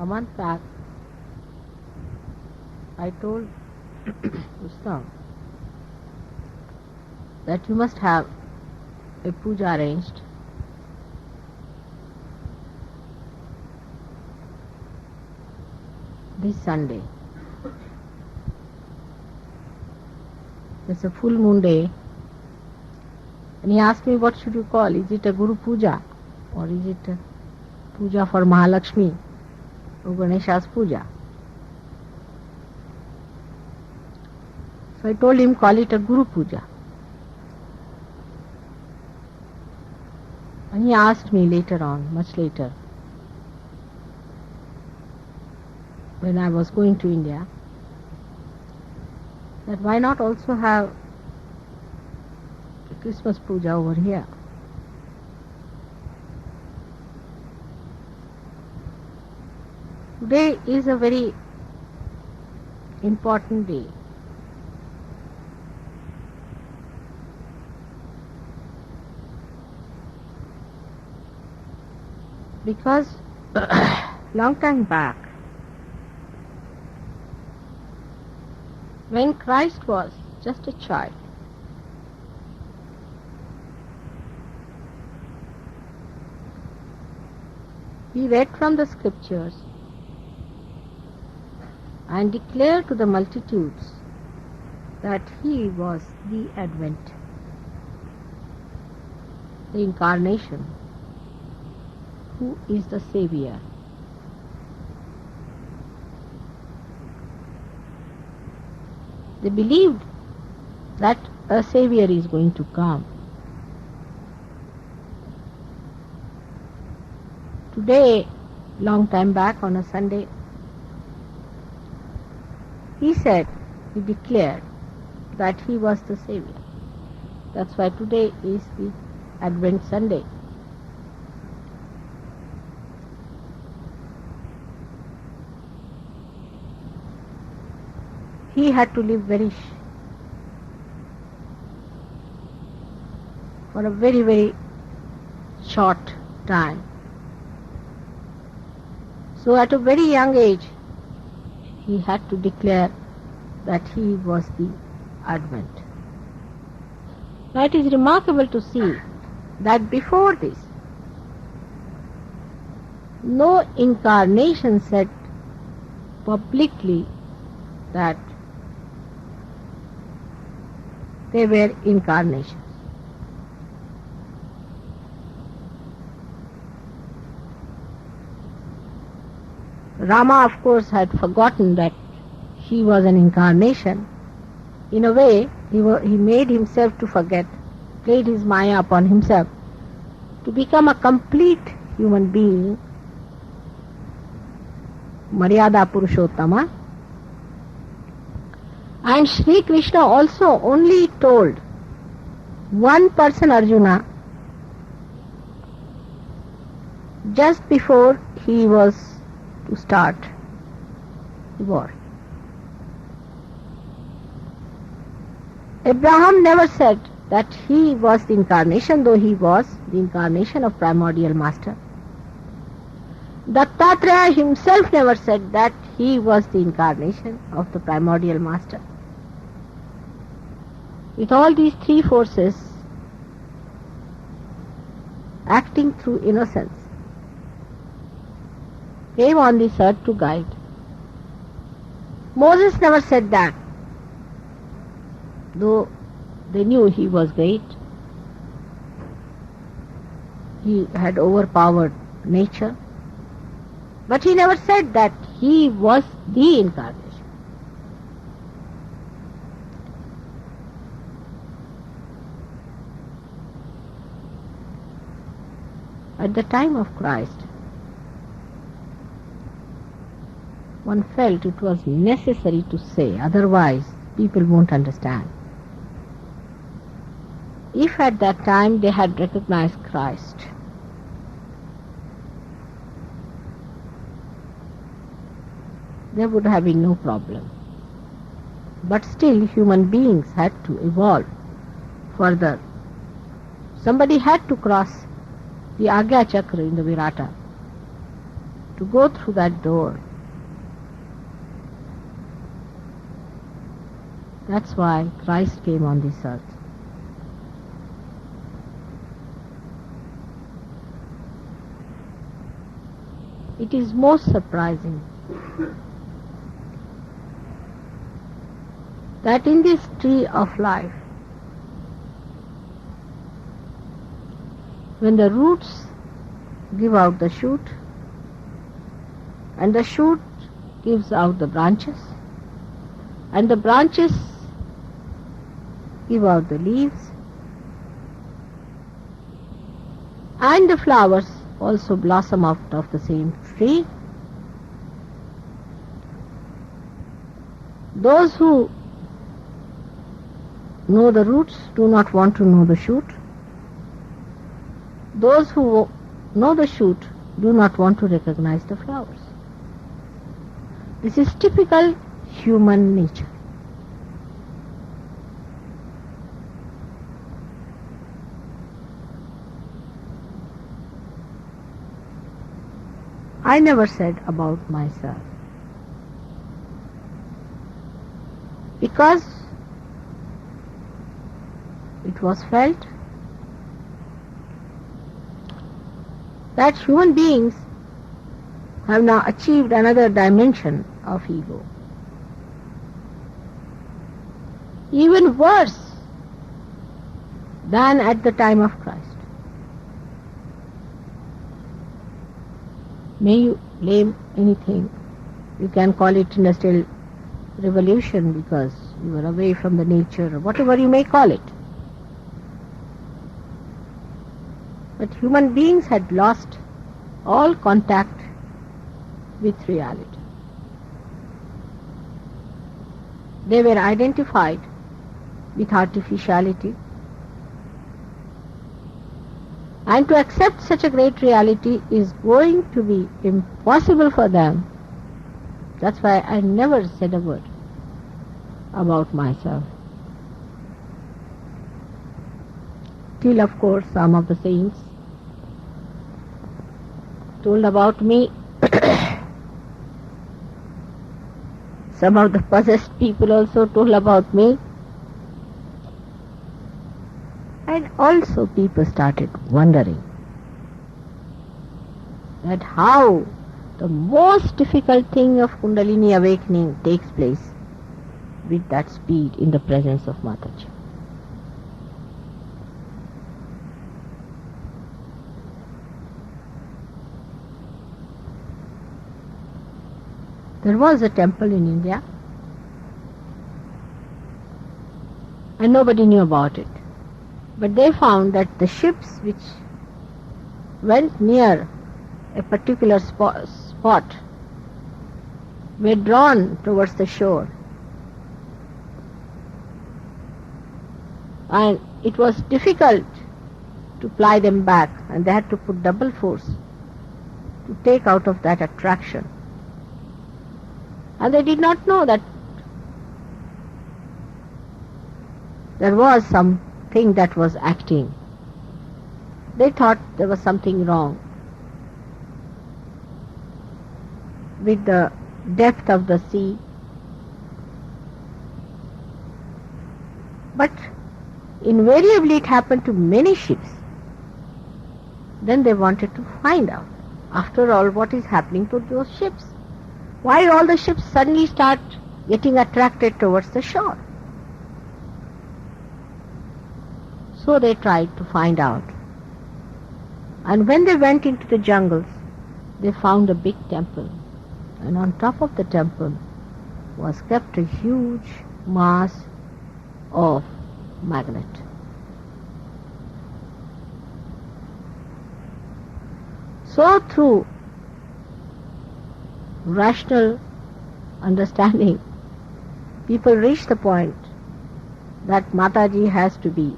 A month back, I told Ustam that you must have a puja arranged this Sunday. It's a full moon day, and he asked me, what should you call? Is it a Guru Puja, or is it a Puja for Mahalakshmi or Ganesha's Puja? So I told him, call it a Guru Puja. And he asked me later on, much later, when I was going to India, that why not also have a Christmas puja over here? Today is a very important day. Because long time back, when Christ was just a child, he read from the scriptures and declared to the multitudes that he was the Advent, the Incarnation, who is the Savior. They believed that a Savior is going to come. Today, long time back on a Sunday, he declared that he was the Savior. That's why today is the Advent Sunday. He had to live for a very, very short time. So at a very young age, he had to declare that he was the Advent. Now it is remarkable to see that before this, no incarnation said publicly that they were incarnations. Rama, of course, had forgotten that he was an incarnation. In a way, he made himself to forget, played his maya upon himself to become a complete human being, Maryada Purushottama. And Shri Krishna also only told one person, Arjuna, just before he was to start the war. Abraham never said that he was the incarnation, though he was the incarnation of primordial master. Dattatreya himself never said that he was the incarnation of the primordial master. With all these three forces acting through innocence, came on this earth to guide. Moses never said that, though they knew he was great. He had overpowered nature. But he never said that he was the incarnation. At the time of Christ, one felt it was necessary to say, otherwise people won't understand. If at that time they had recognized Christ, there would have been no problem. But still human beings had to evolve further. Somebody had to cross the Agya Chakra in the Virata to go through that door. That's why Christ came on this earth. It is most surprising that in this tree of life, when the roots give out the shoot, and the shoot gives out the branches, and the branches give out the leaves, and the flowers also blossom out of the same tree. Those who know the roots do not want to know the shoot. Those who know the shoot do not want to recognize the flowers. This is typical human nature. I never said about myself, because it was felt that human beings have now achieved another dimension of ego, even worse than at the time of Christ. May you blame anything. You can call it industrial revolution because you were away from the nature, or whatever you may call it. But human beings had lost all contact with reality. They were identified with artificiality, and to accept such a great reality is going to be impossible for them. That's why I never said a word about myself. Till, of course, some of the saints told about me. Some of the possessed people also told about me. And also people started wondering that how the most difficult thing of Kundalini awakening takes place with that speed in the presence of Mataji. There was a temple in India and nobody knew about it. But they found that the ships which went near a particular spot were drawn towards the shore. And it was difficult to ply them back, and they had to put double force to take out of that attraction. And they did not know that there was something that was acting. They thought there was something wrong with the depth of the sea. But invariably it happened to many ships. Then they wanted to find out, after all, what is happening to those ships. Why all the ships suddenly start getting attracted towards the shore? So they tried to find out. And when they went into the jungles, they found a big temple. And on top of the temple was kept a huge mass of magnet. So through rational understanding, people reach the point that Mataji has to be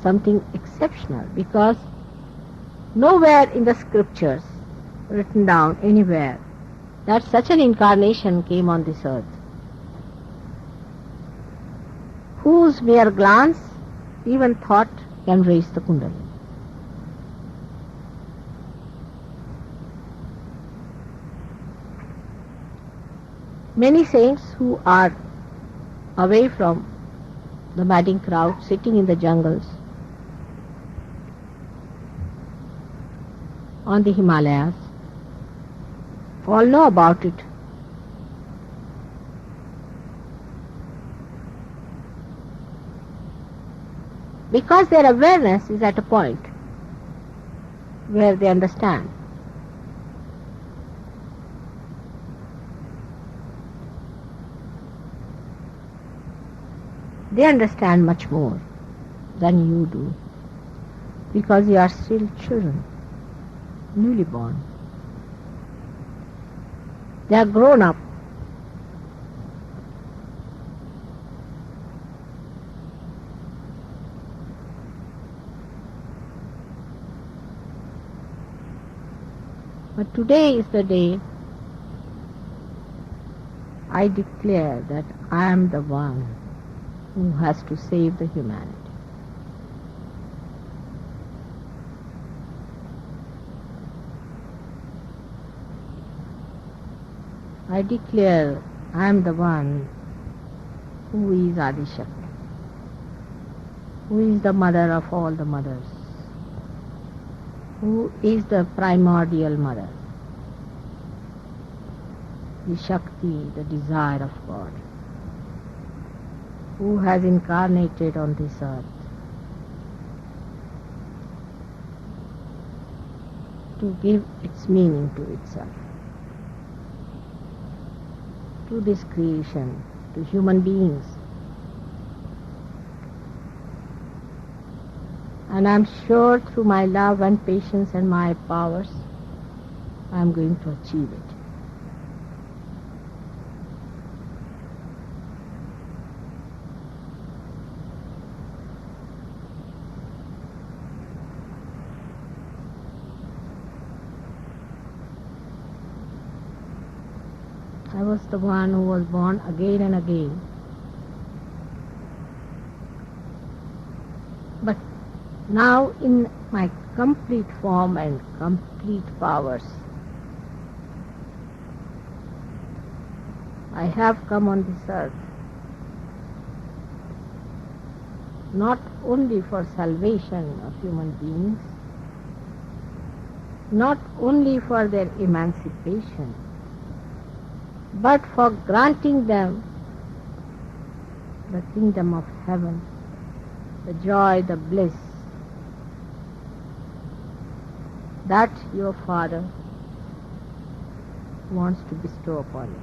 something exceptional, because nowhere in the scriptures written down anywhere that such an incarnation came on this earth, whose mere glance, even thought, can raise the Kundalini. Many saints who are away from the madding crowd, sitting in the jungles, on the Himalayas, all know about it. Because their awareness is at a point where they understand. They understand much more than you do, because you are still children, newly born. They are grown up. But today is the day I declare that I am the one who has to save the humanity. I declare I am the one who is Adi Shakti, who is the mother of all the mothers, who is the primordial mother, the Shakti, the desire of God, who has incarnated on this earth to give its meaning to itself, to this creation, to human beings. And I am sure through my love and patience and my powers, I am going to achieve it. I was the one who was born again and again. But now in my complete form and complete powers, I have come on this earth not only for salvation of human beings, not only for their emancipation, but for granting them the kingdom of heaven, the joy, the bliss that your Father wants to bestow upon you.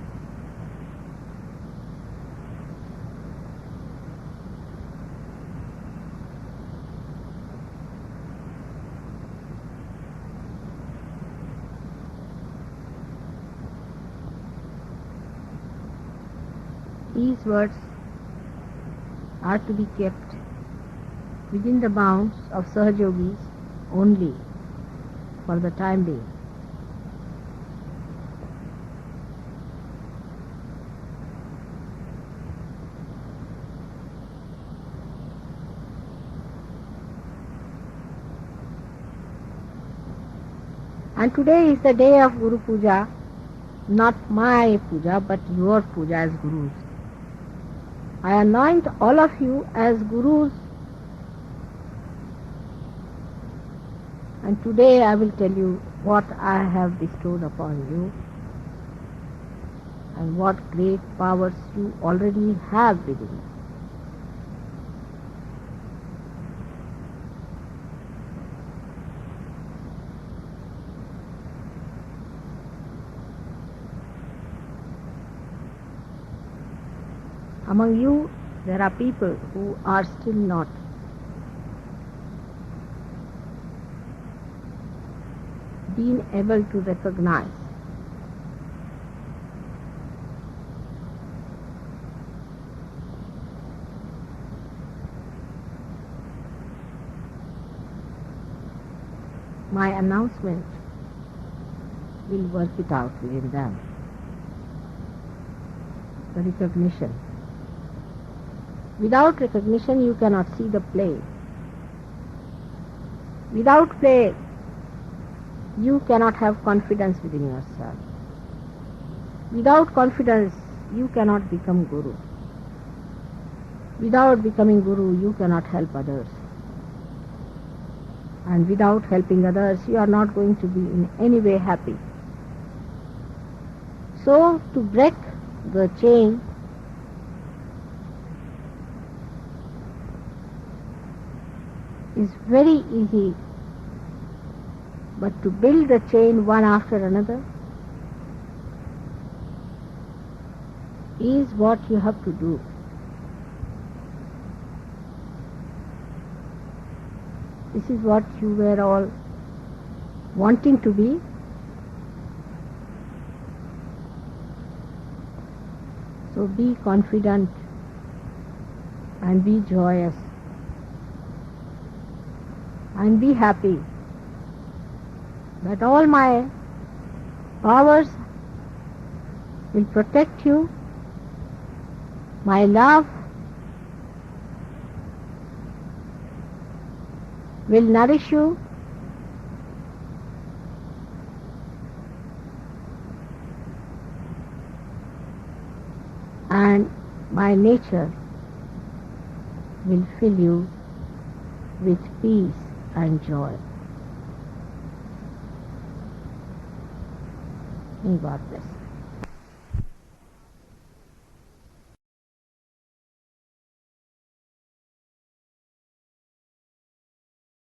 These words are to be kept within the bounds of Sahaja Yogis only for the time being. And today is the day of Guru Puja, not my puja, but your puja as Gurus. I anoint all of you as Gurus, and today I will tell you what I have bestowed upon you and what great powers you already have within you. Among you, there are people who are still not being able to recognize my announcement will work it out within them. The recognition. Without recognition, you cannot see the play. Without play, you cannot have confidence within yourself. Without confidence, you cannot become Guru. Without becoming Guru, you cannot help others. And without helping others, you are not going to be in any way happy. So, to break the chain, is very easy, but to build the chain one after another is what you have to do. This is what you were all wanting to be. So be confident and be joyous and be happy that all my powers will protect you, my love will nourish you, and my nature will fill you with peace and joy. May God bless.